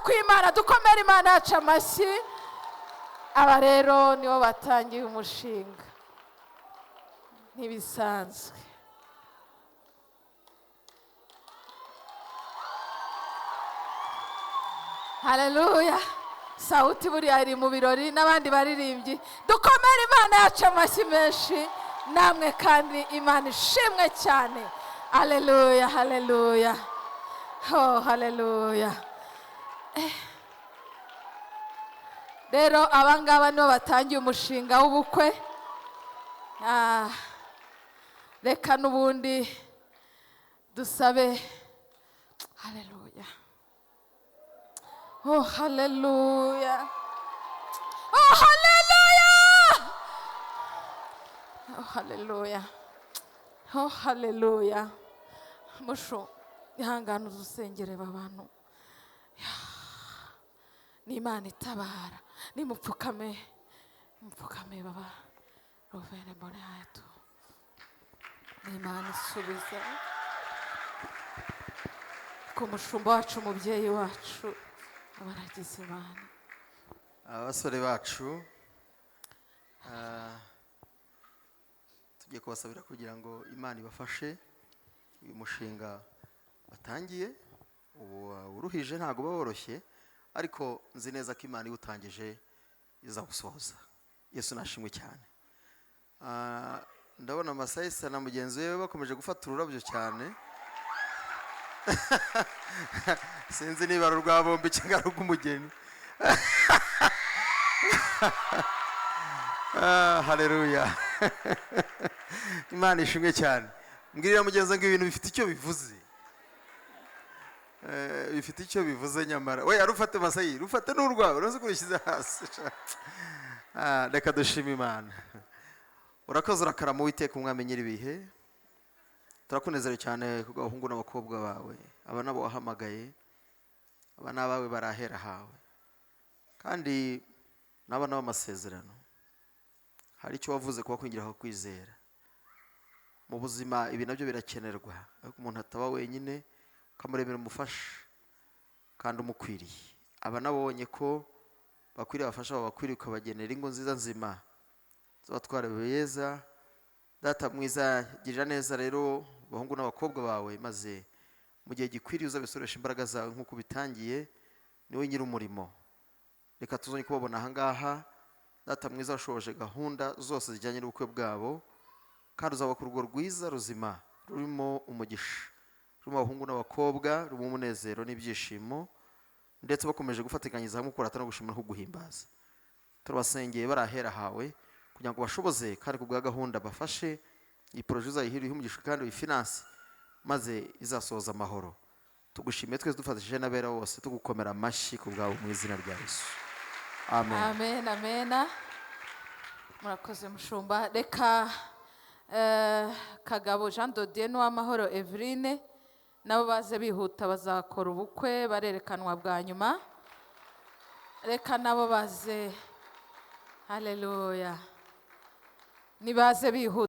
kw'Imana dukomere Imana yacu amashyi. Aba rero nibo batangiye umushinga ntibisanzwe. Haleluya. Sauti buriya iri mu birori n'abandi baririmbyi. Dukomere Imana yacu amashyi menshi. Namwe kandi Imana ishimwe cyane. Haleluya, haleluya. Oh, haleluya. Rero abangaba nibo batangiye umushinga w'ubukwe. Reka n'ubundi dusabe. Haleluya. Oh, haleluya. Oh, haleluya. Oh, haleluya. Oh, haleluya. Musho ihangana uzusengere babantu. Ni Imana itabara. Nimupfukame baba. Rovere mbone hato. Ni Imana isubiza. Ku mushumba wacu, umubyeyi wacu, abaragize Imana. Abasore bacu tugiye kubasabira kugira ngo Imana ibafashe uyu mushinga batangiye. Uruhije ntago baworoshye, ariko nzi neza ko Imana iwutangije izawusohoza. Yesu nashimwe cyane. Ndabona Masayisa na mugenzi we bakomeje gufata ururabyo cyane. Sinzi niba ari urwa bombi cyangwa ari urw'umugeni. Haleluya. Imana ishimwe cyane. Mbwirira mugenzi ngo ibintu bifite icyo bivuze. Bifite icyo bivuze nyamara. We arufate Masayi, rufate n'urwawe, uruzi kurishyize hasi. Reka dushime Imana. Urakoze urakarama Uwiteka umwami nyir'ibihe. Turakunezerewe cyane ku bahungu n'abakobwa bawe. Aba nabo wahamagaye. Aba n'abawe barahera hawe. Kandi n'abana b'amasezerano. Hari icyo wavuze kuba kwinjira kwizera. Mu buzima ibi nabyo birakenerwa. Ariko umuntu ataba wenyine, kamurebera umufasha kandi umukwiriye. Aba nabonye ko bakwiriye abafasha babakwiriye ukabagenera ingo nziza nzima. Zabatwara beza. Data mwiza, girira neza rero bahungu n'abakobwa bawe, maze mu gihe gikwiriye uzabisoresha imbaraga zawe nk'uko bitangiye. Niwe nyiri umurimo. Reka tuzonye kubabona ahangaha. Data mwiza washoje gahunda zose zijyanye n'ubukwe bwabo, kandi uzabaka urugo rwiza ruzima rurimo umugisha, rurimo abahungu n'abakobwa, rurimo umunezero n'ibyishimo, ndetse bakomeje gufatikanyiriza hamwe kurata no gushimira no guhimbaza. Turabasengeye barahera hawe kugira ngo bashoboze kandi kubwa gahunda bafashe iyi projet uzayihiriye umugisha kandi uyifinance, maze izasohoza amahoro. Tugushimiye twese dufatishije n'abera bose, tugukomera amashyi ku bwawe mu izina rya Yesu. Amen. Amen, amen. Murakoze mushumba. Reka Kagabo Jean Dodier n'Uwamahoro Eveline nabo baze bihuta, bazakora ubukwe, barerekanwa bwa nyuma. Reka nabo baze. Haleluya. Nibaze bihuta.